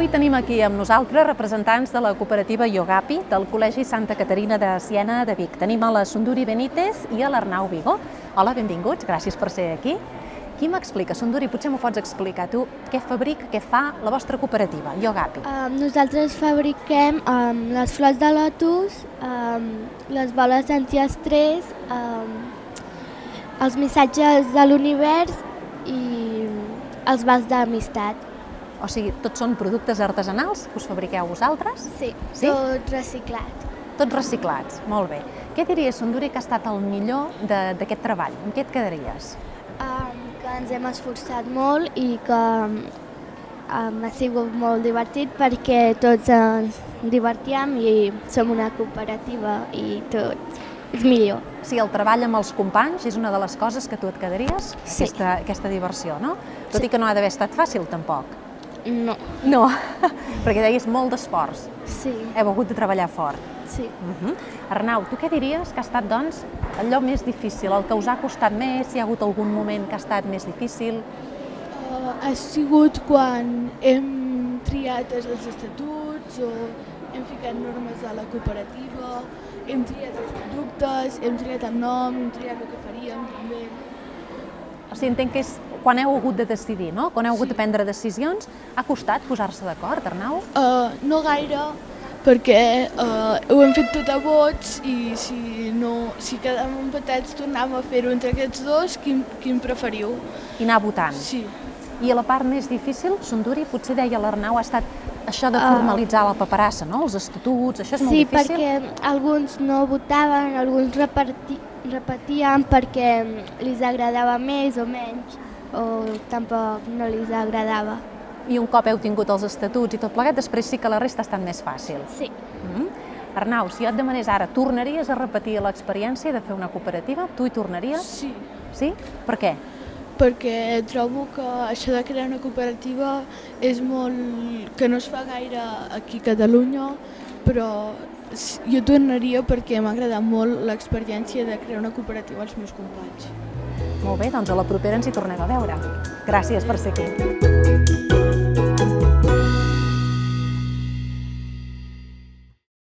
Avui tenim aquí amb nosaltres representants de la cooperativa Yogapi del Col·legi Santa Caterina de Siena de Vic. Tenim a la Sunduri Benítez i a l'Arnau Vigo. Hola, benvinguts, gràcies per ser aquí. Qui m'explica, Sunduri, potser m'ho pots explicar tu, què fabrica, què fa la vostra cooperativa, Yogapi? Nosaltres fabriquem les flors de lotus, les boles antiestrès, els missatges de l'univers i els vals d'amistat. O sigui, tots són productes artesanals que us fabriqueu vosaltres? Sí, Sí? tot reciclat. Tots reciclats, molt bé. Què diries, Sunduri, que ha estat el millor d'aquest treball? Amb què et quedaries? Que ens hem esforçat molt i que ha sigut molt divertit perquè tots ens divertíem i som una cooperativa i tot és millor. Sí, el treball amb els companys és una de les coses que tu et quedaries? Sí. Aquesta diversió, no? Tot i que no ha d'haver estat fàcil, tampoc. No. No, perquè deies molt d'esforç. Sí, Heu hagut de treballar fort. sí. Arnau, tu què diries que ha estat, doncs, allò més difícil, el que us ha costat més, si hi ha hagut algun moment que ha estat més difícil? Ha sigut quan hem triat els estatuts o hem ficat normes a la cooperativa, hem triat els productes, hem triat el nom, hem triat el que faríem també. O sigui, entenc que és quan heu hagut de decidir, no? Quan heu hagut de prendre decisions, ha costat posar-se d'acord, Arnau? No gaire, perquè ho hem fet tot a vots i si quedàvem empatats tornàvem a fer-ho entre aquests dos, quin preferiu? I anar votant. Sí. I la part més difícil, Sunduri, potser deia l'Arnau, ha estat això de formalitzar la paperassa, no? Els estatuts, això és molt Sí, difícil? perquè alguns no votaven, alguns repetien perquè els agradava més o menys, o tampoc no els agradava. I un cop heu tingut els estatuts i tot plegat, després sí que la resta ha estat més fàcil. Sí. Arnau, si jo et demanés ara, tornaries a repetir l'experiència de fer una cooperativa? Tu hi tornaries? Sí, Sí? Per què? perquè trobo que això de crear una cooperativa és molt... que no es fa gaire aquí a Catalunya, però jo tornaria perquè m'ha agradat molt l'experiència de crear una cooperativa als meus companys. Molt bé, doncs a la propera ens hi tornem a veure. Gràcies per ser aquí.